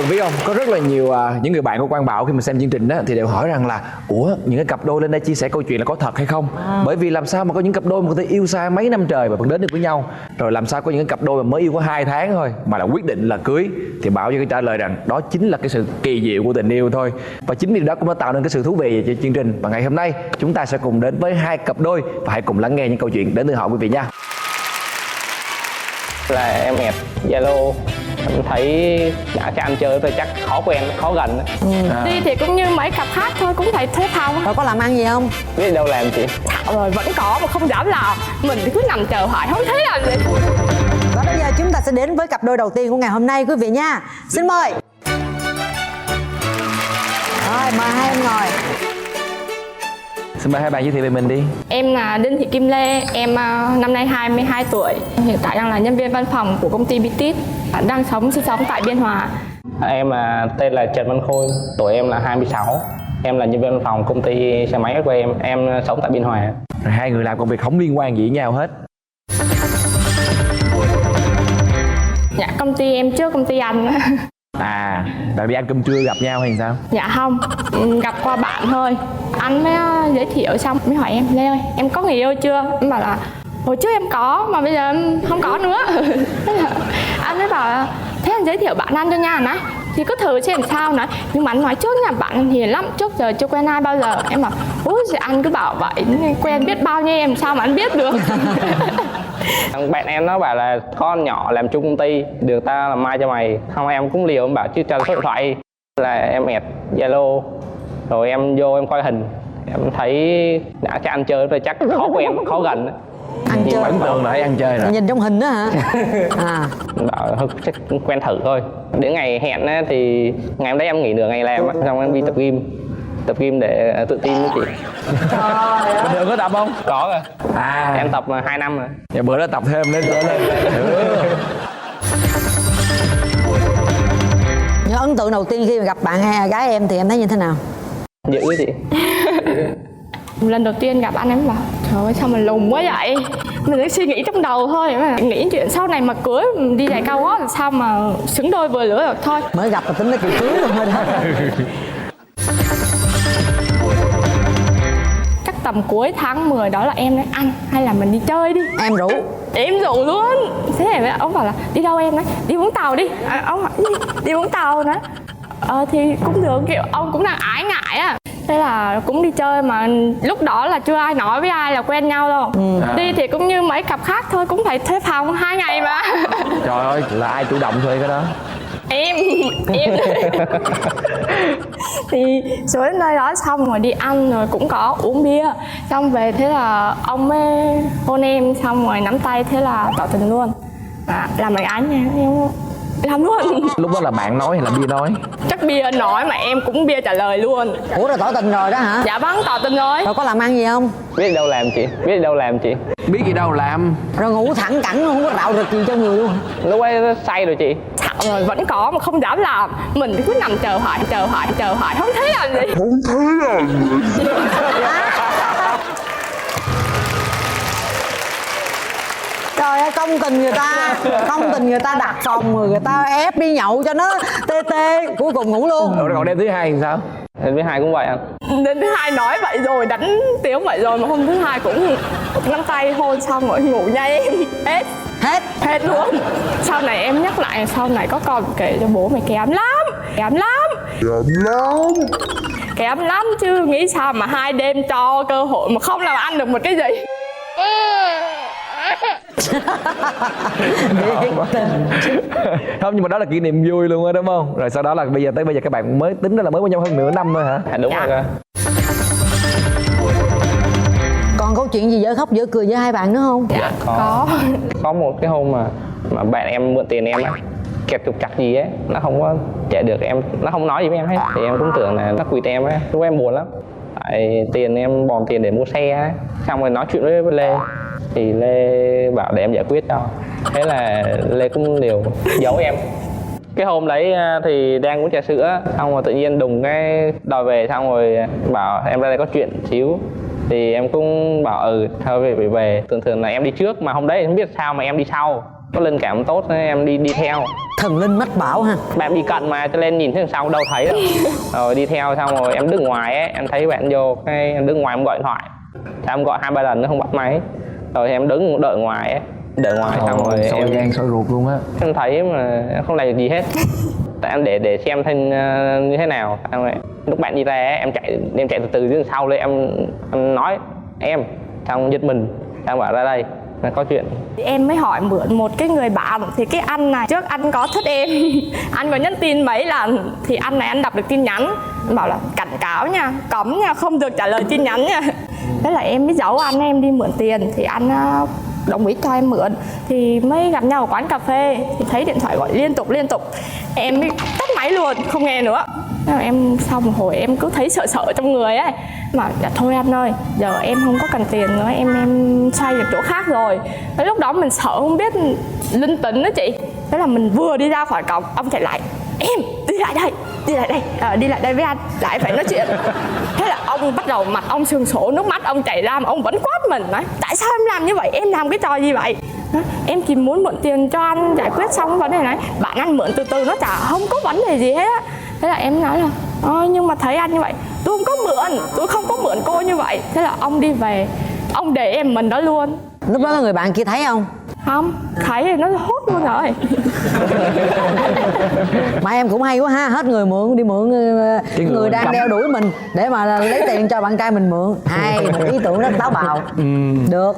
Tường biết không, có rất là nhiều những người bạn của Quang Bảo khi mà xem chương trình đó thì đều hỏi rằng là ủa những cái cặp đôi lên đây chia sẻ câu chuyện là có thật hay không. Bởi vì làm sao mà có những cặp đôi mà người ta yêu xa mấy năm trời mà vẫn đến được với nhau, rồi làm sao có những cặp đôi mà mới yêu có 2 tháng thôi mà là quyết định là cưới. Thì Bảo chỉ trả lời rằng đó chính là cái sự kỳ diệu của tình yêu thôi, và chính vì đó cũng đã tạo nên cái sự thú vị cho chương trình. Và ngày hôm nay chúng ta sẽ cùng đến với 2 cặp đôi và hãy cùng lắng nghe những câu chuyện đến từ họ quý vị nha. Là em add Zalo, em thấy đã cho anh chơi tôi chắc khó quen, khó gần. Đi thì cũng như mấy cặp khác thôi, cũng phải thuê phòng. Rồi có làm ăn gì không? Biết đâu làm chị. Thạo rồi vẫn có mà không dám làm. Mình thì cứ nằm chờ hỏi không thấy làm gì. Và bây giờ chúng ta sẽ đến với cặp đôi đầu tiên của ngày hôm nay quý vị nha. Xin mời. Rồi mời hai em ngồi. Xin mời hai bạn giới thiệu về mình đi. Em là Đinh Thị Kim Lê, em năm nay 22 tuổi. Hiện tại đang là nhân viên văn phòng của công ty Bitit, đang sinh sống tại Biên Hòa. Em là tên là Trần Văn Khôi, tuổi em là 26. Em là nhân viên văn phòng công ty xe máy của em sống tại Biên Hòa. Rồi hai người làm công việc không liên quan gì với nhau hết. Dạ công ty em trước công ty anh. Tại vì ăn cơm trưa gặp nhau hay sao? Dạ không, gặp qua bạn thôi. Anh mới giới thiệu xong mới hỏi em: Lê ơi, em có người yêu chưa? Em bảo là hồi trước em có mà bây giờ em không có nữa. Anh mới bảo là thế anh giới thiệu bạn anh cho nha. Nói thì cứ thử xem sao. Nói nhưng mà anh nói trước nhà bạn anh hiền lắm, trước giờ chưa quen ai bao giờ. Em bảo ôi anh cứ bảo vậy, quen biết bao nhiêu em sao mà anh biết được. Bạn em nó bảo là con nhỏ làm chung công ty, được ta làm mai cho mày. Không em cũng liều, em bảo chứ cho số điện thoại. Là em add Zalo, rồi em vô em coi hình, em thấy đã cho anh chơi tôi chắc khó quen, khó gần. Ăn chơi. Ấn tượng là thấy ăn chơi rồi. Nhìn trong hình đó hả? Bảo thôi chắc quen thử thôi. Đến ngày hẹn á, thì ngày hôm đấy em nghỉ nửa ngày làm á, xong em đi tập gym để tự tin với chị. Bình thường có tập không? Có rồi. Em tập 2 năm rồi. Dạ bữa đó tập thêm lên lên. Những ấn tượng đầu tiên khi mà gặp bạn hay gái em thì em thấy như thế nào? Dữ chị. Lần đầu tiên gặp anh em bảo trời ơi sao mà lùn quá vậy. Mình cứ suy nghĩ trong đầu thôi, mà nghĩ chuyện sau này mà cưới đi giày cao gót làm sao mà xứng đôi vừa lứa được thôi. Mới gặp là tính tới chuyện cưới luôn rồi đó. Chắc tầm cuối tháng 10 đó là em nói anh hay là mình đi chơi đi. Em rủ. Em rủ luôn. Thế này ông bảo là đi đâu em? Nói đi Vũng Tàu đi. Ông hỏi đi Vũng Tàu nữa. Thì cũng được, kiểu ông cũng đang ái ngại á. Thế là cũng đi chơi mà lúc đó là chưa ai nói với ai là quen nhau đâu. Đi thì cũng như mấy cặp khác thôi, cũng phải thuê phòng 2 ngày mà. Trời ơi, là ai chủ động thuê cái đó? Em thì xuống đến nơi đó xong rồi đi ăn rồi cũng có uống bia, xong về thế là ông mới hôn em xong rồi nắm tay, thế là tỏ tình luôn. Làm bạn gái nha em, làm luôn. Lúc đó là bạn nói hay là bia nói? Chắc bia nói mà em cũng bia trả lời luôn. Ủa rồi tỏ tình rồi đó hả? Dạ vâng, tỏ tình rồi. Rồi có làm ăn gì không? Biết đâu làm chị, biết đâu làm chị. Biết gì đâu làm. Rồi ngủ thẳng cẳng luôn, không có đạo được gì cho người luôn. Lúc ấy nó say rồi chị. Thạo rồi vẫn có mà không dám làm. Mình cứ nằm chờ hỏi không thấy làm gì. Trời ơi, công tình người ta đặt phòng rồi người ta ép đi nhậu cho nó tê tê, cuối cùng ngủ luôn. Rồi còn đêm thứ hai thì sao? Đêm thứ hai cũng vậy anh. Đêm thứ hai nói vậy rồi, đánh tiếng vậy rồi mà hôm thứ hai cũng nắm tay hôn xong rồi ngủ ngay em. Hết luôn. Sau này em nhắc lại sau này có con kể cho bố mày kém lắm chứ, nghĩ sao mà 2 đêm cho cơ hội mà không làm ăn được một cái gì. Không, nhưng mà đó là kỷ niệm vui luôn á đúng không? Rồi sau đó là bây giờ các bạn mới tính ra là mới với nhau hơn nửa năm thôi hả? Đúng rồi. Còn câu chuyện gì dở khóc dở cười với hai bạn nữa không? Dạ có. Có một cái hôm mà bạn em mượn tiền em á, kẹt trục trặc gì ấy, nó không có trả được em, nó không nói gì với em hết, thì em cũng tưởng là nó quỵt em á, lúc em buồn lắm. Tại tiền em bòn tiền để mua xe á, xong rồi nói chuyện với Lê, thì Lê bảo để em giải quyết cho, thế là Lê cũng liều giấu em. Cái hôm đấy thì đang uống trà sữa, xong rồi tự nhiên đùng cái đòi về, xong rồi bảo em ra đây có chuyện xíu, thì em cũng bảo thôi về. Thường là em đi trước, mà hôm đấy không biết sao mà em đi sau. có linh cảm tốt nên em đi theo. Thần linh mách bảo ha. Bạn đi cận mà cho nên nhìn thấy đằng sau đâu thấy đâu. Rồi đi theo xong rồi em đứng ngoài ấy, em thấy bạn vô cái em đứng ngoài em gọi điện thoại. Sao em gọi 2-3 lần nó không bắt máy. Rồi em đứng đợi ngoài ấy, đợi ngoài xong rồi sôi em gan sôi ruột luôn á. em thấy mà em không làm được gì hết. Tại em để xem thanh như thế nào. Xong rồi lúc bạn đi ra ấy, em chạy từ dưới sau lên em nói em xong giật mình em bảo ra đây là có chuyện. Em mới hỏi mượn một cái người bạn thì cái anh này trước anh có thích em anh có nhắn tin mấy lần thì anh này anh đọc được tin nhắn anh bảo là cảnh cáo nha, cấm nha, không được trả lời tin nhắn nha. Thế là em mới giấu anh em đi mượn tiền thì anh đồng ý cho em mượn thì mới gặp nhau ở quán cà phê thì thấy điện thoại gọi liên tục em mới tắt máy luôn không nghe nữa. Thế là em sau một hồi em cứ thấy sợ trong người ấy mà dạ thôi anh ơi giờ em không có cần tiền nữa em xoay được chỗ khác rồi. Thế lúc đó mình sợ không biết linh tính đó chị. Thế là mình vừa đi ra khỏi cổng ông chạy lại em đi lại đây với anh lại phải nói chuyện. Thế là ông bắt đầu mặt ông sương sổ nước mắt ông chảy ra mà ông vẫn quát mình nói tại sao em làm như vậy, em làm cái trò gì vậy. Em chỉ muốn mượn tiền cho anh giải quyết xong vấn đề này, bạn anh mượn từ từ nó chả không có vấn đề gì hết á. Thế là em nói là nhưng mà thấy anh như vậy tôi không có mượn cô như vậy. Thế là ông đi về ông để em mình đó luôn. Lúc đó người bạn kia thấy không? Không thấy thì nó hốt luôn rồi. Mà em cũng hay quá ha, hết người mượn đi mượn người đang đeo đuổi mình để mà lấy tiền cho bạn trai mình mượn. Hay một ý tưởng rất táo bạo. Được.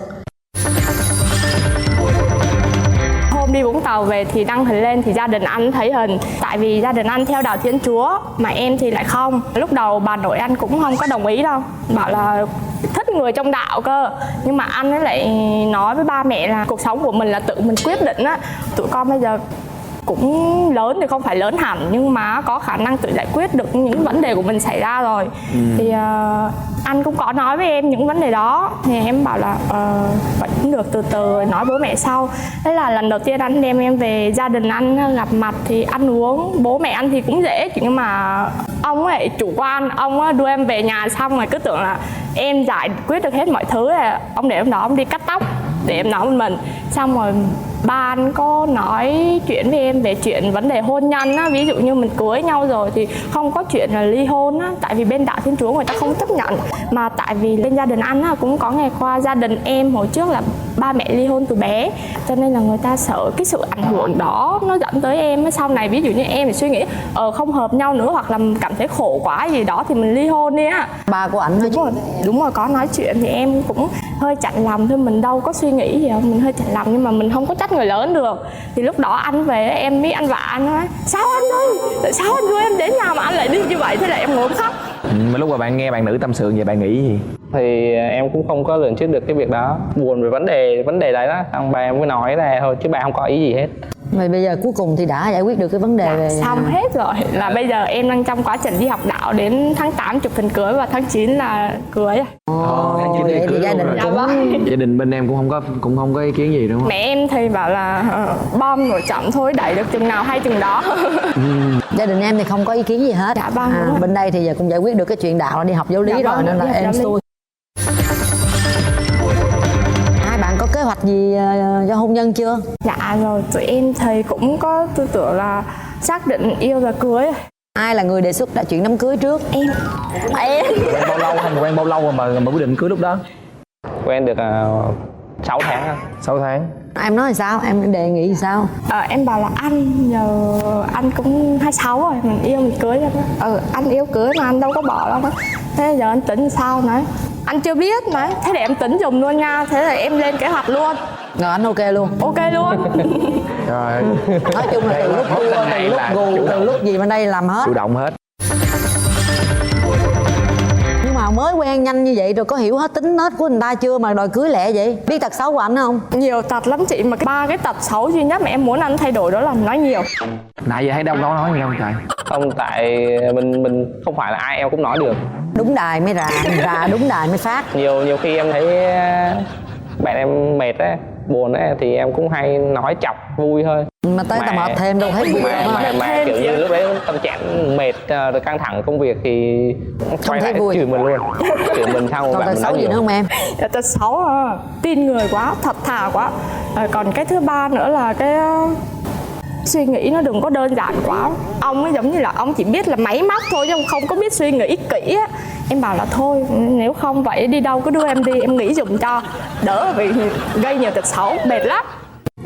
Hôm đi Vũng Tàu về thì đăng hình lên thì gia đình anh thấy hình. Tại vì gia đình anh theo đạo Thiên Chúa mà em thì lại không. Lúc đầu bà nội anh cũng không có đồng ý đâu, bảo là thích người trong đạo cơ. Nhưng mà anh ấy lại nói với ba mẹ là cuộc sống của mình là tự mình quyết định á. Tụi con bây giờ cũng lớn thì không phải lớn hẳn nhưng mà có khả năng tự giải quyết được những vấn đề của mình xảy ra rồi. Thì anh cũng có nói với em những vấn đề đó thì em bảo là vậy cũng được, từ từ nói bố mẹ sau. Thế là lần đầu tiên anh đem em về gia đình anh gặp mặt thì ăn uống, bố mẹ anh thì cũng dễ nhưng mà ông ấy chủ quan, ông ấy đưa em về nhà xong rồi cứ tưởng là em giải quyết được hết mọi thứ. Ông để em đó ông đi cắt tóc để em nói một mình. Xong rồi ba anh có nói chuyện với em về chuyện vấn đề hôn nhân á, ví dụ như mình cưới nhau rồi thì không có chuyện là ly hôn á, tại vì bên đạo Thiên Chúa người ta không chấp nhận. Mà tại vì bên gia đình anh á, cũng có nghe qua gia đình em hồi trước là ba mẹ ly hôn từ bé, cho nên là người ta sợ cái sự ảnh hưởng đó nó dẫn tới em. Sau này ví dụ như em thì suy nghĩ không hợp nhau nữa hoặc là cảm thấy khổ quá gì đó thì mình ly hôn đi á. Ba của ảnh Đúng rồi có nói chuyện thì em cũng hơi chạnh lòng thôi, mình đâu có suy nghĩ gì đâu, mình hơi chạnh lòng nhưng mà mình không có trách người lớn được. Thì lúc đó anh về em mới ăn vạ, anh nói sao anh ơi, tại sao anh đưa em đến nhà mà anh lại đi như vậy. Thế là em ngồi khóc. Mà lúc mà bạn nghe bạn nữ tâm sự vậy bạn nghĩ gì? Thì em cũng không có lường trước được cái việc đó, buồn về vấn đề đấy đó. Xong ba em mới nói ra thôi chứ ba không có ý gì hết. Vậy bây giờ cuối cùng thì đã giải quyết được cái vấn đề về xong hết rồi, là bây giờ em đang trong quá trình đi học đạo, đến tháng 8 chụp hình cưới và tháng 9 là cưới. Vậy thì gia đình cũng Gia đình bên em cũng không có ý kiến gì đúng không? Mẹ em thì bảo là bom nổi chậm thôi, đẩy được chừng nào hay chừng đó. gia đình em thì không có ý kiến gì hết. Dạ vâng, đúng rồi. Bên đây thì giờ cũng giải quyết được cái chuyện đạo là đi học giáo lý Dạ rồi vâng, nên là đi học em giáo lý. xuôi. Hai bạn có kế hoạch gì cho hôn nhân chưa? Dạ rồi, tụi em thì cũng có tư tưởng là xác định yêu và cưới. Ai là người đề xuất chuyện đám cưới trước? Em Quen bao lâu hay quen bao lâu mà quyết định cưới lúc đó? Quen được 6 tháng. 6 tháng. Em nói sao? Em đề nghị gì sao? Em bảo là anh giờ anh cũng 26 rồi, mình yêu mình cưới cho nó. Anh yêu cưới mà anh đâu có bỏ đâu đó. Thế giờ anh tính sao? Nói anh chưa biết mà. Thế để em tính dùm luôn nha. Thế là em lên kế hoạch luôn. Rồi anh ok luôn. Ok luôn. Rồi. Nói chung là từ lúc cua, từ lúc gù, từ lúc gì bên đây làm hết. Chủ động hết. Nhưng mà mới quen nhanh như vậy rồi có hiểu hết tính nết của người ta chưa mà đòi cưới lẹ vậy? Biết tật xấu của anh không? Nhiều tật lắm chị, mà ba cái tật xấu duy nhất mà em muốn anh thay đổi đó là nói nhiều. Nãy giờ thấy đâu có nói gì đâu trời. Không, tại mình không phải là ai em cũng nói được. Đúng đài mới ra đúng đài mới phát. Nhiều khi em thấy bạn em mệt á, buồn á thì em cũng hay nói chọc vui thôi. Mà tới ta mệt thêm đâu thấy vui mà kiểu như lúc đấy tâm trạng mệt rồi căng thẳng công việc thì quay lại vui. chửi mình luôn, chửi mình xong còn bạn tật mình xấu nói gì nhiều. nữa không em? Tật xấu tin người quá, thật thà quá. Còn cái thứ ba nữa là cái suy nghĩ nó đừng có đơn giản quá. Ông ấy giống như là ông chỉ biết là máy móc thôi chứ ông không có biết suy nghĩ kỹ á. Em bảo là thôi nếu không vậy đi đâu cứ đưa em đi, em nghĩ dùm cho đỡ vì gây nhiều tật xấu, mệt lắm.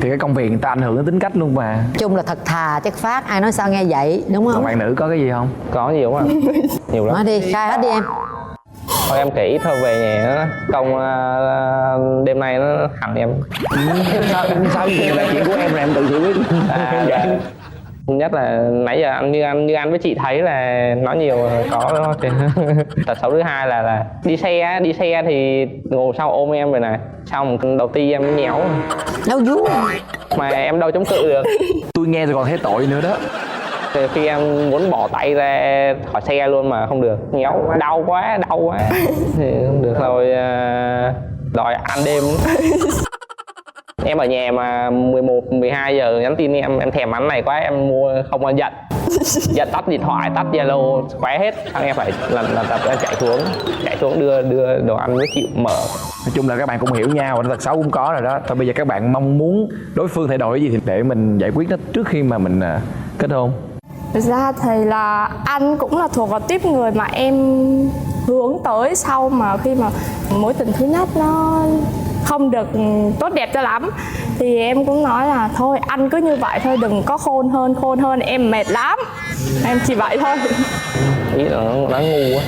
Thì cái công việc người ta ảnh hưởng đến tính cách luôn mà. Chung là thật thà chất phác, ai nói sao nghe vậy, đúng không? Còn bạn nữ có cái gì không? Có nhiều mà. Nhiều lắm. Nói đi, khai hết đi em. Thôi em kể ít thôi về nhà nó công đêm nay nó hằn em. Sao gì là chuyện của em rồi em tự xử quyết. Nhất là nãy giờ như anh với chị thấy là nói nhiều có đó. Tật xấu thứ hai là đi xe thì ngồi sau ôm em rồi này, xong đầu ti em nhéo Đâu vú. mà em đâu chống cự được. Tôi nghe rồi còn thấy tội nữa đó. Thì khi em muốn bỏ tay ra khỏi xe luôn mà không được, nhéo đau quá thì không được rồi. Đòi ăn đêm. Em ở nhà mà 11, 12 giờ nhắn tin em thèm ăn này quá, em mua không ăn giật tắt điện thoại, tắt Zalo, khóa hết. Xong em phải lần tập em chạy xuống đưa đồ ăn mới chịu mở. Nói chung là các bạn cũng hiểu nhau, tật xấu cũng có rồi đó. Thôi bây giờ các bạn mong muốn đối phương thay đổi cái gì thì để mình giải quyết nó trước khi mà mình kết hôn. Thực ra thì là anh cũng là thuộc vào tiếp người mà em hướng tới sau mà khi mà mối tình thứ nhất nó không được tốt đẹp cho lắm thì em cũng nói là thôi anh cứ như vậy thôi, đừng có khôn hơn em mệt lắm, em chỉ vậy thôi. Ý là nó ngu quá.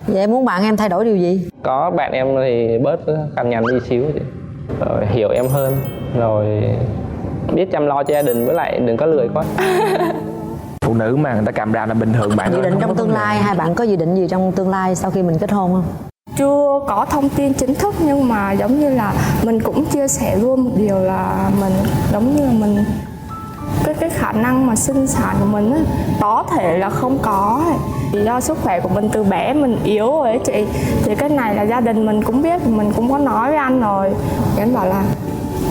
Vậy em muốn bạn em thay đổi điều gì? Có bạn em thì bớt cằn nhằn đi xíu rồi hiểu em hơn, rồi biết chăm lo cho gia đình, với lại đừng có lười quá. Phụ nữ mà người ta càm ràm là bình thường bạn. Dự định trong tương lai, hai bạn có dự định gì trong tương lai sau khi mình kết hôn không? Chưa có thông tin chính thức nhưng mà giống như là mình cũng chia sẻ luôn một điều là mình giống như là mình cái khả năng mà sinh sản của mình á, có thể là không có ấy. Vì do sức khỏe của mình từ bé mình yếu rồi ấy chị, thì cái này là gia đình mình cũng biết, mình cũng có nói với anh rồi. Thì anh bảo là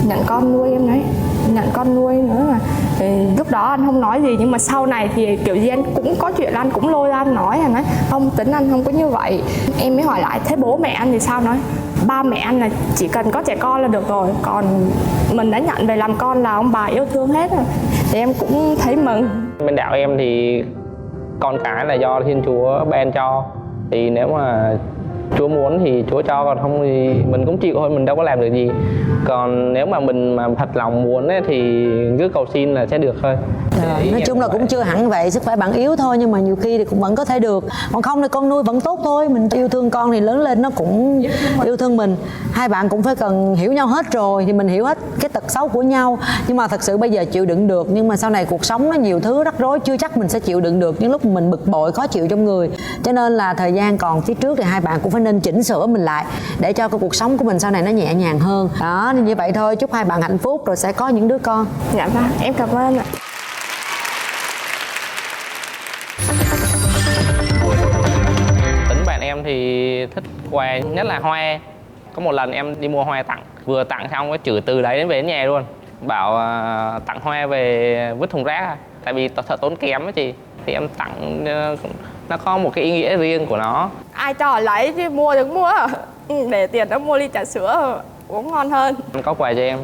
nhận con nuôi em đấy, nhận con nuôi nữa mà. Thì lúc đó anh không nói gì nhưng mà sau này thì kiểu gì anh cũng có chuyện, anh cũng lôi ra anh nói, anh nói không, tính anh không có như vậy. Em mới hỏi lại thế bố mẹ anh thì sao, nói ba mẹ anh là chỉ cần có trẻ con là được rồi, còn mình đã nhận về làm con là ông bà yêu thương hết rồi. Thì em cũng thấy mừng. Bên đạo em thì con cái là do Thiên Chúa ban cho, thì nếu mà Chúa muốn thì Chúa cho, còn không thì mình cũng chịu thôi, mình đâu có làm được gì. Còn nếu mà mình mà thật lòng muốn ấy, thì cứ cầu xin là sẽ được thôi. Nói chung là cũng chưa hẳn vậy, sức khỏe bạn yếu thôi nhưng mà nhiều khi thì cũng vẫn có thể được. Còn không thì con nuôi vẫn tốt thôi, mình yêu thương con thì lớn lên nó cũng yêu thương mình. Hai bạn cũng phải cần hiểu nhau hết rồi thì mình hiểu hết cái tật xấu của nhau. Nhưng mà thật sự bây giờ chịu đựng được, nhưng mà sau này cuộc sống nó nhiều thứ rắc rối, chưa chắc mình sẽ chịu đựng được. Những lúc mình bực bội, khó chịu trong người. Cho nên là thời gian còn phía trước thì hai bạn cũng phải nên chỉnh sửa mình lại để cho cái cuộc sống của mình sau này nó nhẹ nhàng hơn. Đó, như vậy thôi, chúc hai bạn hạnh phúc rồi sẽ có những đứa con. Dạ vâng, em cảm ơn ạ. Tính bạn em thì thích quà, nhất là hoa. Có một lần em đi mua hoa tặng, vừa tặng xong cái chửi từ đấy đến về đến nhà luôn. Bảo tặng hoa về vứt thùng rác à. Tại vì sợ tốn kém á chị. Thì em tặng nó có một cái ý nghĩa riêng của nó. Ai cho lấy chứ mua được mua. Để tiền nó mua ly trà sữa uống ngon hơn. Có quà cho em.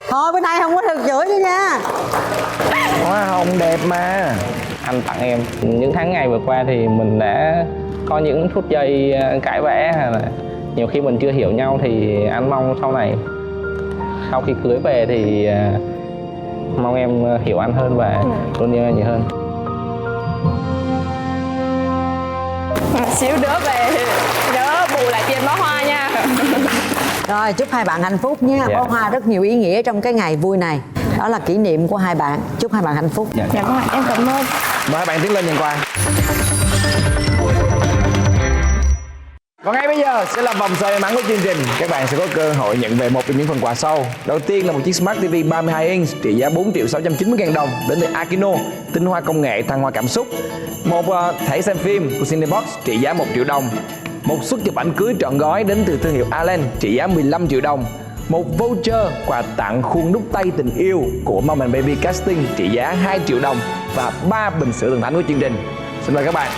Thôi bữa nay không có được chửi nữa nha. Hoa hồng đẹp mà. Anh tặng em. Những tháng ngày vừa qua thì mình đã có những phút giây cãi vã, hay là nhiều khi mình chưa hiểu nhau, thì anh mong sau này sau khi cưới về thì mong em hiểu anh hơn và luôn yêu anh nhiều hơn. Xíu nữa về nhớ bù lại tiền bó hoa nha. Rồi chúc hai bạn hạnh phúc nha. Dạ. Bó hoa rất nhiều ý nghĩa trong cái ngày vui này. Đó là kỷ niệm của hai bạn. Chúc hai bạn hạnh phúc. Dạ vâng, em cảm ơn. Mời hai bạn tiến lên nhận quà. Và ngay bây giờ sẽ là vòng xoay may mắn của chương trình. Các bạn sẽ có cơ hội nhận về một trong những phần quà sau. Đầu tiên là một chiếc Smart TV 32 inch trị giá 4.690.000 đồng đến từ Akino, tinh hoa công nghệ thăng hoa cảm xúc. Một thẻ xem phim của Cinebox trị giá 1 triệu đồng. Một suất chụp ảnh cưới trọn gói đến từ thương hiệu Allen trị giá 15 triệu đồng. Một voucher quà tặng khuôn đúc tay tình yêu của Mom and Baby Casting trị giá 2 triệu đồng và 3 bình sữa Thần Thánh của chương trình. Xin mời các bạn.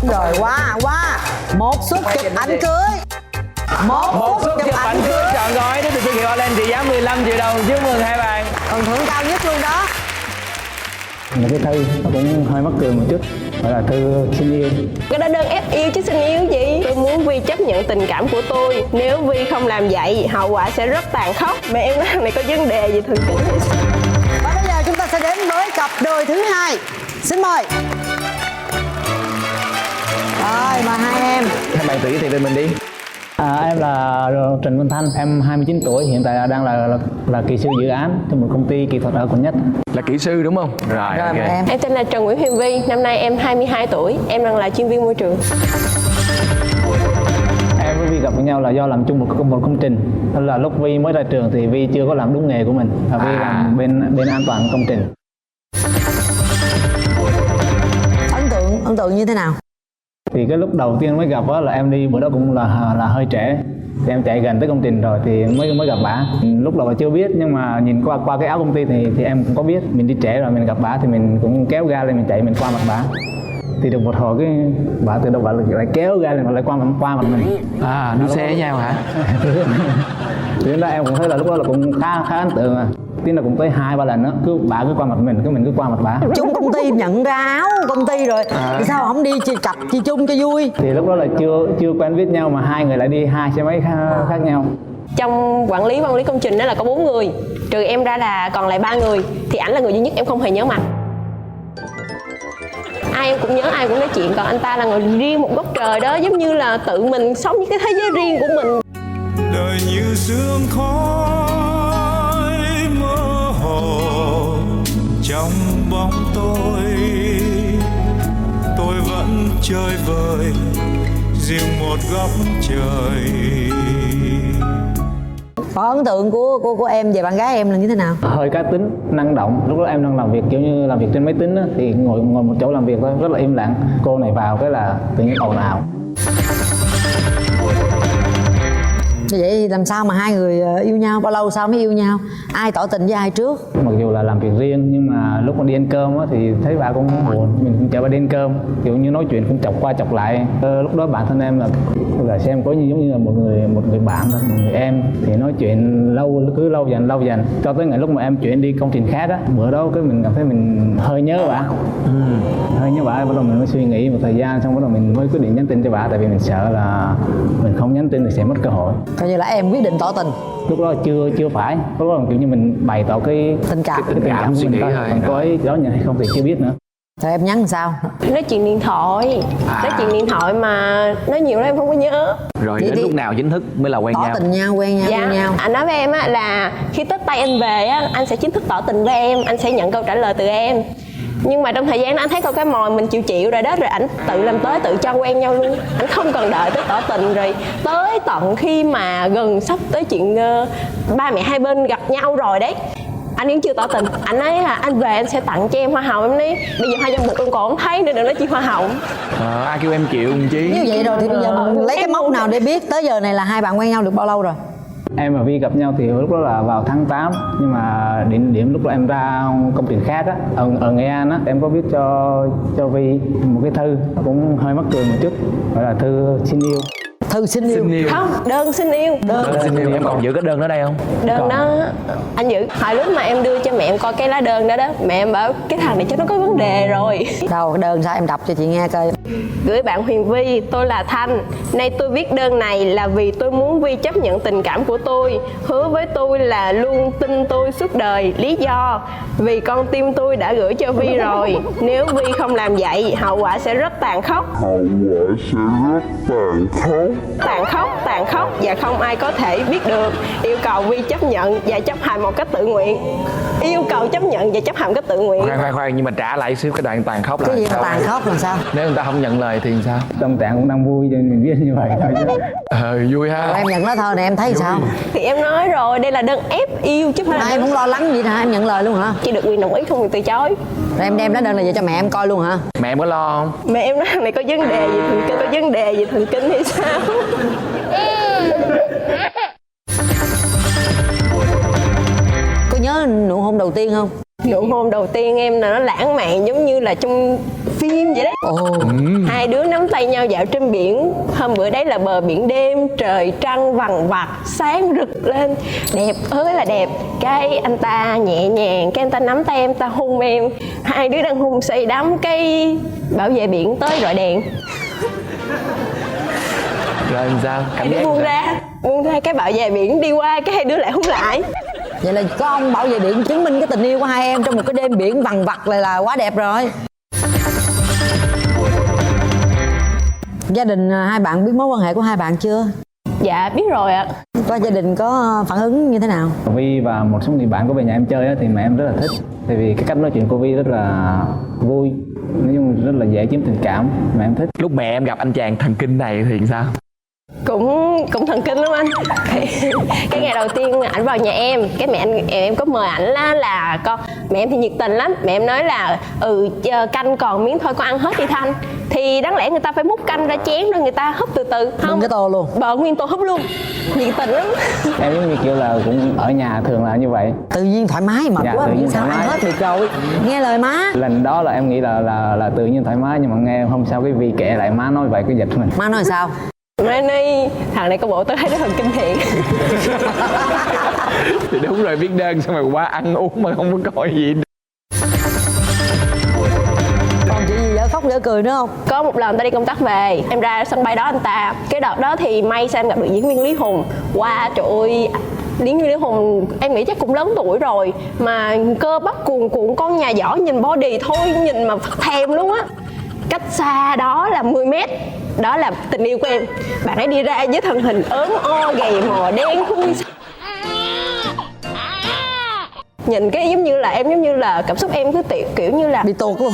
Rồi qua một suất chụp ảnh cưới. Một suất chụp ảnh cưới trọn gói đến từ thương hiệu Orlen trị giá 15 triệu đồng. Chúc mừng hai bạn. Phần thưởng cao nhất luôn đó. Một cái thư nó cũng hơi mắc cười một chút, gọi là thư xin yêu. Cái đó đơn ép yêu chứ xin yêu gì. Tôi muốn Vi chấp nhận tình cảm của tôi. Nếu Vi không làm vậy, hậu quả sẽ rất tàn khốc. Mẹ em nói thằng này có vấn đề gì thường kinh hay sao? Và bây giờ chúng ta sẽ đến với cặp đôi thứ hai. Xin mời. Rồi mời hai em. Hai bạn tự giới thiệu về mình đi. Em là Trần Văn Thanh, em 29 tuổi, hiện tại đang là kỹ sư dự án trong một công ty kỹ thuật ở quận Nhất. Là kỹ sư đúng không? Rồi, Rồi ok. mời em. Em tên là Trần Nguyễn Huyền Vi, năm nay em 22 tuổi. Em đang là chuyên viên môi trường. Em với Vi gặp với nhau là do làm chung một công trình. Đó là lúc Vi mới ra trường thì Vi chưa có làm đúng nghề của mình, và Vi làm bên an toàn công trình. Ấn tượng như thế nào? Thì cái lúc đầu tiên mới gặp đó là em đi bữa đó cũng là hơi trễ, thì em chạy gần tới công trình rồi thì mới gặp bả. Lúc đầu là chưa biết, nhưng mà nhìn qua cái áo công ty thì em cũng có biết mình đi trễ rồi, mình gặp bả thì mình cũng kéo ga lên, mình chạy mình qua mặt bả. Thì được một hồi cái bả từ đâu bả lại kéo ga lên và lại qua mặt mình. Đua xe với nhau hả? Thì đó em cũng thấy là lúc đó là cũng khá ấn tượng à. Tiếng là cũng tới 2-3 lần đó, bả cứ qua mặt mình, mình cứ qua mặt bả. Chung công ty nhận ra áo công ty rồi, thì sao không đi cặp chi chung cho vui? Thì lúc đó là chưa quen biết nhau mà hai người lại đi 2 xe máy khác nhau. Trong quản lý công trình đó là có 4 người, trừ em ra là còn lại 3 người. Thì ảnh là người duy nhất em không hề nhớ mặt. Ai em cũng nhớ, ai cũng nói chuyện. Còn anh ta là người riêng một góc trời đó, giống như là tự mình sống những cái thế giới riêng của mình. Đời như sương khói mơ hồ trong bóng tôi vẫn chơi vơi riêng một góc trời. Có ấn tượng của em về bạn gái em là như thế nào? Hơi cá tính, năng động. Lúc đó em đang làm việc kiểu như làm việc trên máy tính á, thì ngồi một chỗ làm việc thôi, rất là im lặng. Cô này vào cái là tự nhiên ồn ào. Vậy thì làm sao mà hai người yêu nhau? Bao lâu sau mới yêu nhau? Ai tỏ tình với ai trước? Mặc dù là làm việc riêng nhưng mà lúc mà đi ăn cơm á, thì thấy bà cũng buồn, mình cũng chở bà đi ăn cơm, kiểu như nói chuyện cũng chọc qua chọc lại. Lúc đó bản thân em là xem có giống như là một người bạn thôi, một người em, thì nói chuyện cứ lâu dần cho tới ngày lúc mà em chuyển đi công trình khác á. Bữa đó cái mình cảm thấy mình hơi nhớ bà, hơi nhớ bà, bắt đầu mình mới suy nghĩ một thời gian, xong bắt đầu mình mới quyết định nhắn tin cho bà, tại vì mình sợ là mình không nhắn tin thì sẽ mất cơ hội. Coi như là em quyết định tỏ tình. Lúc đó chưa phải, lúc đó kiểu như mình bày tỏ cái Tình cảm. tình cảm của mình thôi, còn cô ấy đó nhận hay không thì chưa biết nữa. Rồi em nhắn làm sao? Nói chuyện điện thoại, nói chuyện điện thoại mà nói nhiều lắm em không có nhớ. Rồi Vậy đến thì lúc nào chính thức mới là quen Tỏ nhau? tình nhau, quen nhau, Dạ, quen nhau. anh nói với em á là khi Tết Tây anh về á, anh sẽ chính thức tỏ tình với em, anh sẽ nhận câu trả lời từ em. Nhưng mà trong thời gian đó anh thấy câu cái mồi mình chịu rồi đó, rồi ảnh tự làm tới tự cho quen nhau luôn. Anh không cần đợi tới tỏ tình, rồi tới tận khi mà gần sắp tới chuyện ba mẹ hai bên gặp nhau rồi đấy, anh vẫn chưa tỏ tình. Anh nói là anh về anh sẽ tặng cho em hoa hồng. Em nói bây giờ 200 bụt em còn không thấy nữa, đừng nói chi hoa hồng. Ai kêu em chịu làm chi? Như vậy rồi thì bây giờ mình lấy cái mốc nào để biết tới giờ này là hai bạn quen nhau được bao lâu rồi? Em và Vi gặp nhau thì lúc đó là vào tháng 8, nhưng mà điểm lúc đó em ra công trình khác á, ở Nghệ An á, em có viết cho Vi một cái thư, nó cũng hơi mắc cười một chút, gọi là thư xin yêu. Thư xin yêu. Không, đơn xin yêu. Đơn xin yêu. Em còn giữ cái đơn đó đây không? Đơn đó anh giữ. Hồi lúc mà em đưa cho mẹ em coi cái lá đơn đó đó, mẹ em bảo cái thằng này chắc nó có vấn đề rồi. Đâu đơn sao em đọc cho chị nghe coi. Gửi bạn Huyền Vi, tôi là Thanh. Nay tôi viết đơn này là vì tôi muốn Vi chấp nhận tình cảm của tôi, hứa với tôi là luôn tin tôi suốt đời. Lý do vì con tim tôi đã gửi cho Vi rồi. Nếu Vi không làm vậy, hậu quả sẽ rất tàn khốc. Tàn khốc và không ai có thể biết được. Yêu cầu Vi chấp nhận và chấp hành một cách tự nguyện. Yêu cầu chấp nhận và chấp hành một cách tự nguyện. Khoan, nhưng mà trả lại xíu cái đoạn tàn khốc là Cái gì mà sao? tàn khốc làm sao? Nếu người ta không nhận lời thì sao? Tâm trạng cũng đang vui cho nên mình viết như vậy thôi chứ. Vui ha. Rồi em nhận lá thơ này em thấy sao? Thì em nói rồi, đây là đơn ép yêu chứ không phải là Ai đơn... muốn lo lắng gì hả? Em nhận lời luôn hả? Chỉ được quyền đồng ý không quyền từ chối. Rồi em đem lá đơn này về cho mẹ em coi luôn hả? Mẹ em có lo không? Mẹ em nói thằng này có vấn đề gì thần kinh, có vấn đề gì thần kinh hay sao? Có nhớ nụ hôn đầu tiên không? Nụ hôn đầu tiên em là nó lãng mạn, giống như là trong phim vậy đấy. Hai đứa nắm tay nhau dạo trên biển. Hôm bữa đấy là bờ biển đêm, trời trăng vằng vặc, sáng rực lên, đẹp ơi là đẹp. Cái anh ta nhẹ nhàng, cái anh ta nắm tay em, ta hôn em. Hai đứa đang hôn say đắm, cái bảo vệ biển tới rọi đèn. Rồi làm sao? Hai Cảm đứa giác buông ra cái bảo vệ biển đi qua, cái hai đứa lại hôn lại. Vậy là có ông bảo vệ biển chứng minh cái tình yêu của hai em trong một cái đêm biển vằn vặt là quá đẹp rồi. Gia đình hai bạn biết mối quan hệ của hai bạn chưa? Dạ biết rồi ạ. Có gia đình có phản ứng như thế nào? Vi và một số người bạn của về nhà em chơi á, thì mẹ em rất là thích. Tại vì cái cách nói chuyện của Vi rất là vui, nói chung rất là dễ chiếm tình cảm, mẹ em thích. lúc mẹ em gặp anh chàng thần kinh này thì sao? Cũng thần kinh lắm anh. Cái ngày đầu tiên ảnh vào nhà em, cái mẹ em có mời ảnh là con. Mẹ em thì nhiệt tình lắm, mẹ em nói là canh còn miếng thôi, con ăn hết đi Thanh. Thì đáng lẽ người ta phải múc canh ra chén rồi người ta húp từ từ, không Bưng cái tô luôn. bờ nguyên tô húp luôn, nhiệt tình lắm. Em giống như kiểu là cũng ở nhà thường là như vậy. Tự nhiên thoải mái mà Dạ, quá tự nhiên sao thoải ăn mái. hết được rồi. Nghe lời má. Lần đó là em nghĩ là tự nhiên thoải mái, nhưng mà nghe hôm sau cái Vi kể lại má nói vậy cái giật mình. Má nói sao? Mai nay thằng này có bộ tôi thấy nó thần kinh thiện. Thì đúng rồi, viết đơn xong rồi qua ăn uống mà không có coi gì. Còn chuyện gì dở khóc dở cười nữa không? Có một lần ta đi công tác về, em ra sân bay đó anh ta. Cái đợt đó thì may sao em gặp được diễn viên Lý Hùng. Wow, trời ơi, diễn viên Lý Hùng em nghĩ chắc cũng lớn tuổi rồi mà cơ bắp cuồn cuộn, con nhà giỏi, nhìn body thôi nhìn mà phát thèm luôn á. Cách xa đó là 10 mét, đó là tình yêu của em. Bạn ấy đi ra với thân hình ốm o, gầy mò, đen thui. Nhìn cái giống như là cảm xúc em cứ kiểu như là Bị tuột luôn.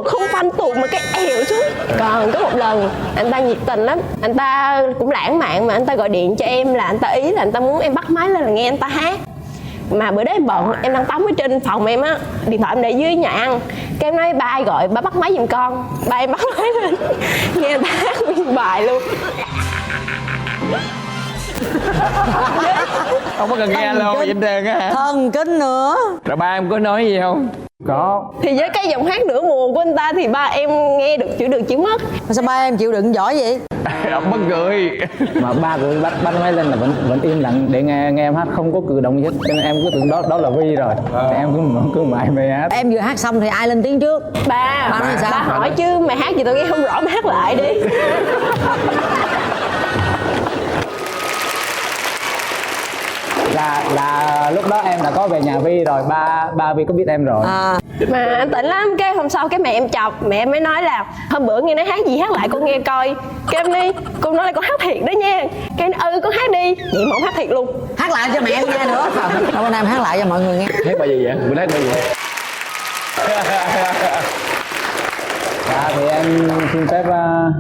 không phanh tuột mà cái eo xuống. Còn có một lần anh ta nhiệt tình lắm, anh ta cũng lãng mạn mà anh ta gọi điện cho em là anh ta ý là anh ta muốn em bắt máy lên là nghe anh ta hát. Mà bữa đó em bận, em đang tắm ở trên phòng em á, điện thoại em để dưới nhà ăn. Cái em nói ba ai gọi, ba bắt máy giùm con. Ba em bắt máy lên, nghe anh ta hát nguyên bài luôn. Không có cần nghe alo gì hết trơn á hả? Thần kinh nữa. Rồi ba em có nói gì không? Có. Thì với cái giọng hát nửa mùa của anh ta thì ba em nghe được chịu được chịu mất. Mà sao ba em chịu đựng giỏi vậy? Ông mất cười. Mà ba của bắt máy lên là vẫn im lặng để nghe em hát, không có cử động gì hết, cho nên em cứ tưởng đó là Vi rồi. Thì em cứ mãi mê hát. Em vừa hát xong thì ai lên tiếng trước? Ba nói sao? ba hỏi chứ mày hát gì tao nghe không rõ, mày hát lại đi. Là lúc đó em đã có về nhà Vi rồi, ba Vi có biết em rồi. Mà anh tỉnh lắm, cái hôm sau cái mẹ em chọc, mẹ em mới nói là hôm bữa nghe nói hát gì hát lại con nghe coi. Cái em đi, cô nói là con hát thiệt đó nha. Cái con hát đi, vậy mà ông hát thiệt luôn. Hát lại cho mẹ em nghe nữa. Đâu bữa nay em hát lại cho mọi người nghe. Hát bài gì vậy? Bữa hát bài gì vậy? Dạ thì em xin phép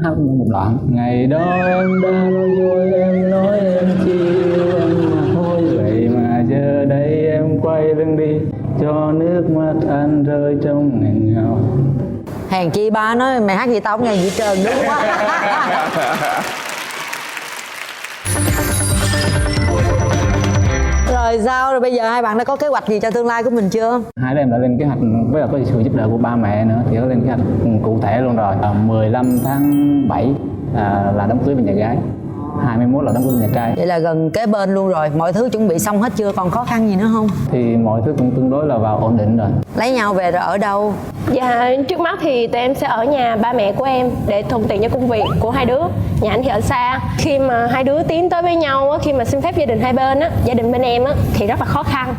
hát một đoạn. Ngày đó em đã nói dối, em nói em chỉ yêu anh mà thôi. Vậy mà giờ đây em quay lưng đi, cho nước mắt anh rơi trong nghẹn ngào. Hèn chi ba nói mày hát gì tao không nghe gì trơn, đúng quá. Rồi sao? Rồi bây giờ hai bạn đã có kế hoạch gì cho tương lai của mình chưa? Hai đứa em đã lên kế hoạch với là có sự giúp đỡ của ba mẹ nữa thì đã lên kế hoạch cụ thể luôn rồi. 15 tháng 7 là đám cưới bên nhà gái, 21 là đám cưới bên nhà trai. Vậy là gần kế bên luôn rồi, mọi thứ chuẩn bị xong hết chưa? Còn khó khăn gì nữa không? Thì mọi thứ cũng tương đối là vào ổn định rồi. Lấy nhau về rồi ở đâu? Dạ trước mắt thì tụi em sẽ ở nhà ba mẹ của em để thuận tiện cho công việc của hai đứa. Nhà anh thì ở xa. Khi mà hai đứa tiến tới với nhau á, khi mà xin phép gia đình hai bên á, gia đình bên em á thì rất là khó khăn.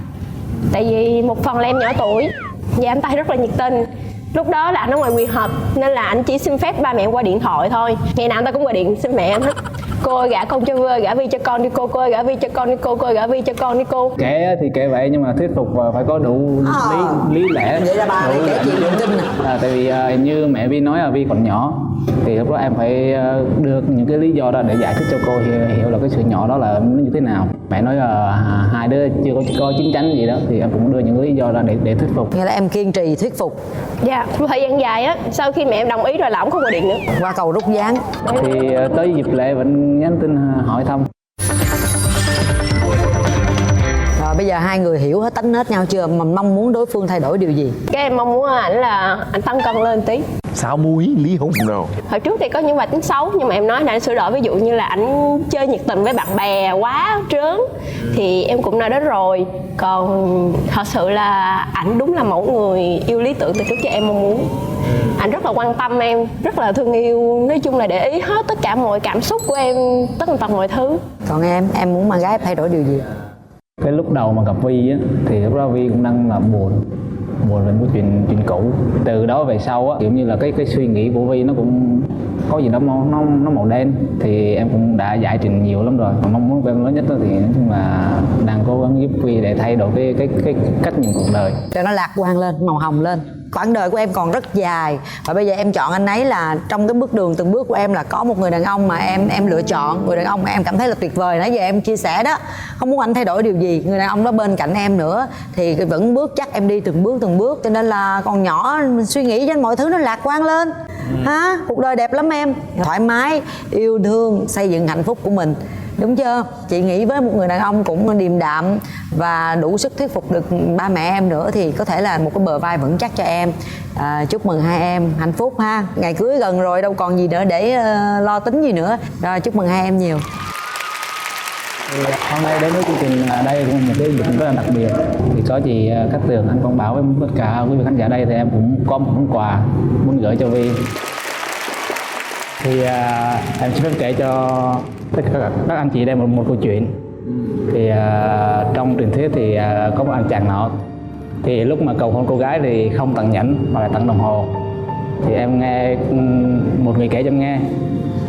Tại vì một phần là em nhỏ tuổi và anh ta rất là nhiệt tình. Lúc đó là anh ở ngoài Quỳ Hợp nên là anh chỉ xin phép ba mẹ em qua điện thoại thôi. Ngày nào anh ta cũng gọi điện xin mẹ em hết. Cô ơi gả con cho Vi, gả Vi cho con đi cô ơi gả Vi cho con đi cô ơi gả Vi cho con đi cô. Kể thì kể vậy nhưng mà thuyết phục và phải có đủ lý lẽ. Vậy là bà này kể chuyện linh tinh nè. Tại vì như mẹ Vi nói là Vi còn nhỏ thì lúc đó em phải đưa những cái lý do ra để giải thích cho cô hiểu là cái sự nhỏ đó là nó như thế nào. Mẹ nói là hai đứa chưa có chín chắn gì đó thì em cũng đưa những lý do ra để thuyết phục. Nghĩa là em kiên trì thuyết phục. Dạ, một thời gian dài á, sau khi mẹ em đồng ý rồi là ổng không gọi điện nữa. Qua cầu rút ván. Thì tới dịp lễ vẫn nhắn tin hỏi thăm. bây giờ hai người hiểu hết tính nết nhau chưa, mà mong muốn đối phương thay đổi điều gì? Cái em mong muốn ảnh là anh tăng cân lên tí. Sao muối Lý Hùng nào? Hồi trước thì có những vài tính xấu nhưng mà em nói là anh sửa đổi, ví dụ như là ảnh chơi nhiệt tình với bạn bè quá trớn thì em cũng nói đến rồi. Còn thật sự là ảnh đúng là mẫu người yêu lý tưởng từ trước cho em mong muốn. Anh rất là quan tâm em, rất là thương yêu, nói chung là để ý hết tất cả mọi cảm xúc của em, tất cả mọi thứ. Còn em muốn bạn gái thay đổi điều gì? Cái lúc đầu mà gặp Vi á thì lúc đó Vi cũng đang là buồn về một chuyện cũ. Từ đó về sau á, kiểu như là cái suy nghĩ của Vi nó cũng có gì đó nó màu đen, thì em cũng đã giải trình nhiều lắm rồi. Mà mong muốn của em lớn nhất đó thì nói chung là đang cố gắng giúp Vi để thay đổi cái cách nhìn cuộc đời, cho nó lạc quan lên, màu hồng lên. Quãng đời của em còn rất dài và bây giờ em chọn anh ấy là trong cái bước đường từng bước của em là có một người đàn ông mà em lựa chọn, người đàn ông mà em cảm thấy là tuyệt vời. Nãy giờ em chia sẻ đó, không muốn anh thay đổi điều gì, người đàn ông đó bên cạnh em nữa thì vẫn bước chắc em đi từng bước, cho nên là còn nhỏ mình suy nghĩ cho mọi thứ nó lạc quan lên. Ha, cuộc đời đẹp lắm em, thoải mái, yêu thương, xây dựng hạnh phúc của mình, đúng chưa? Chị nghĩ với một người đàn ông cũng điềm đạm và đủ sức thuyết phục được ba mẹ em nữa thì có thể là một cái bờ vai vững chắc cho em. Chúc mừng hai em hạnh phúc ha. Ngày cưới gần rồi, đâu còn gì nữa để lo tính gì nữa. Rồi, chúc mừng hai em nhiều. Hôm nay đến với chương trình đây cũng một cái dịp rất là đặc biệt. Thì có chị Cát Tường, anh Quang Bảo với tất cả quý vị khán giả đây thì em cũng có một món quà muốn gửi cho Vi. Thì em xin phép kể cho tất cả các anh chị đây một câu chuyện. Thì trong truyền thuyết thì có một anh chàng nọ, thì lúc mà cầu hôn cô gái thì không tặng nhẫn mà lại tặng đồng hồ. Thì em nghe một người kể cho em nghe,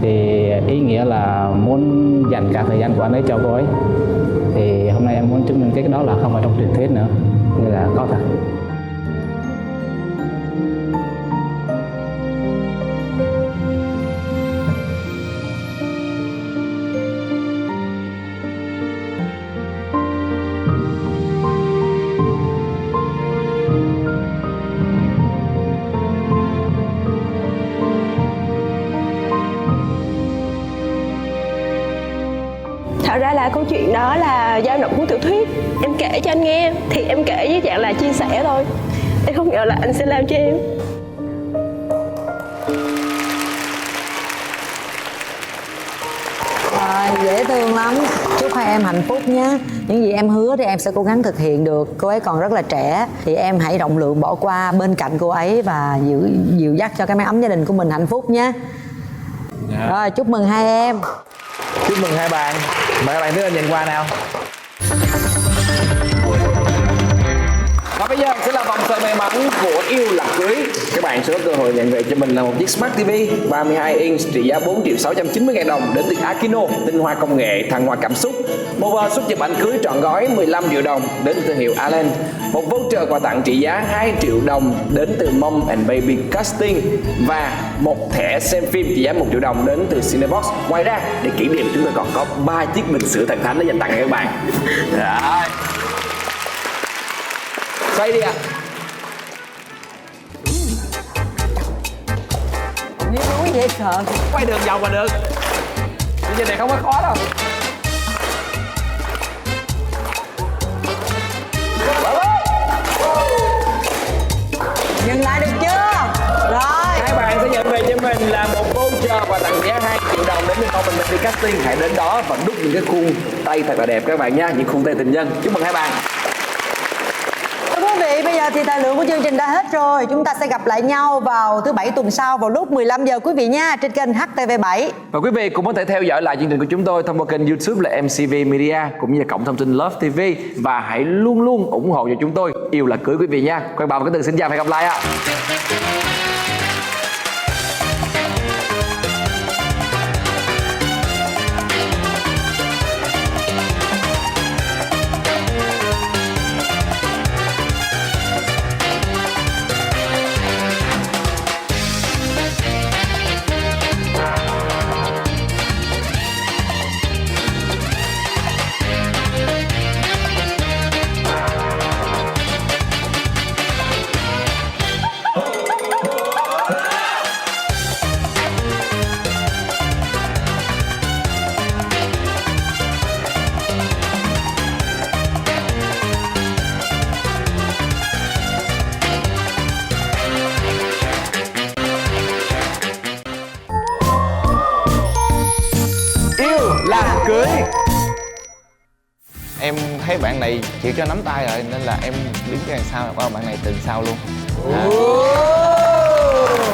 thì ý nghĩa là muốn dành cả thời gian của anh ấy cho cô ấy. Thì hôm nay em muốn chứng minh cái đó là không phải trong truyền thuyết nữa, như là có thật. Thật ra là câu chuyện đó là dao động cuốn tiểu thuyết. Em kể cho anh nghe thì em kể với dạng là chia sẻ thôi. Em không ngờ là anh sẽ làm cho em. Rồi, dễ thương lắm. Chúc hai em hạnh phúc nhé. Những gì em hứa thì em sẽ cố gắng thực hiện được. Cô ấy còn rất là trẻ thì em hãy rộng lượng bỏ qua bên cạnh cô ấy và dìu dắt cho cái mái ấm gia đình của mình hạnh phúc nhé. Rồi, chúc mừng hai em. Chúc mừng hai bạn. Mời các bạn tiến lên nhận quà nào. Và bây giờ sẽ là vòng soi may mắn của Yêu Là Cưới. Các bạn sẽ có cơ hội nhận về cho mình là một chiếc Smart TV 32 inch trị giá 4.690.000 đồng đến từ Akino, tinh hoa công nghệ, thăng hoa cảm xúc. Một suất chụp ảnh cưới trọn gói 15 triệu đồng đến từ thương hiệu Allen. Một voucher quà tặng trị giá 2 triệu đồng đến từ Mom and Baby Casting. Và một thẻ xem phim trị giá 1 triệu đồng đến từ Cinebox. Ngoài ra, để kỷ niệm chúng tôi còn có 3 chiếc bình sữa thần thánh để dành tặng cho các bạn. Rồi. Xoay đi ạ. Nếu núi dễ sợ. Quay đường vòng mà được. Chương trình này không có khó đâu. Dừng lại được chưa? Rồi. Hai bạn sẽ nhận về cho mình là một voucher quà tặng giá 2 triệu đồng đến từ Mom and Baby Casting. Hãy đến đó và đúc những cái khuôn tay thật là đẹp các bạn nha, những khuôn tay tình nhân. Chúc mừng hai bạn. Thưa quý vị, bây giờ thì thời lượng của chương trình đã hết rồi. Chúng ta sẽ gặp lại nhau vào thứ Bảy tuần sau vào lúc 15 giờ quý vị nha, trên kênh HTV7. Và quý vị cũng có thể theo dõi lại chương trình của chúng tôi thông qua kênh YouTube là MCV Media cũng như là cổng thông tin Love TV, và hãy luôn luôn ủng hộ cho chúng tôi. Yêu Là Cưới quý vị nha. Quang Bảo và Cát Tường xin chào và hẹn gặp lại ạ. Em thấy bạn này chịu cho nắm tay rồi nên là em đứng cái đằng sau, qua bạn này từ sau luôn.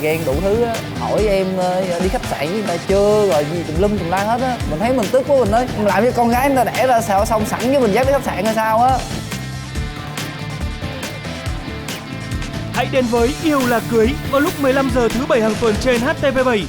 Ghen đủ thứ á, hỏi em đi khách sạn với người ta chưa, rồi gì tùm lum tùm la hết á. Mình thấy mình tức quá, mình nói làm với con gái người ta đẻ ra sao xong sẵn với mình dắt đi khách sạn hay sao á. Hãy đến với Yêu Là Cưới vào lúc 15 giờ thứ 7 hàng tuần trên HTV7.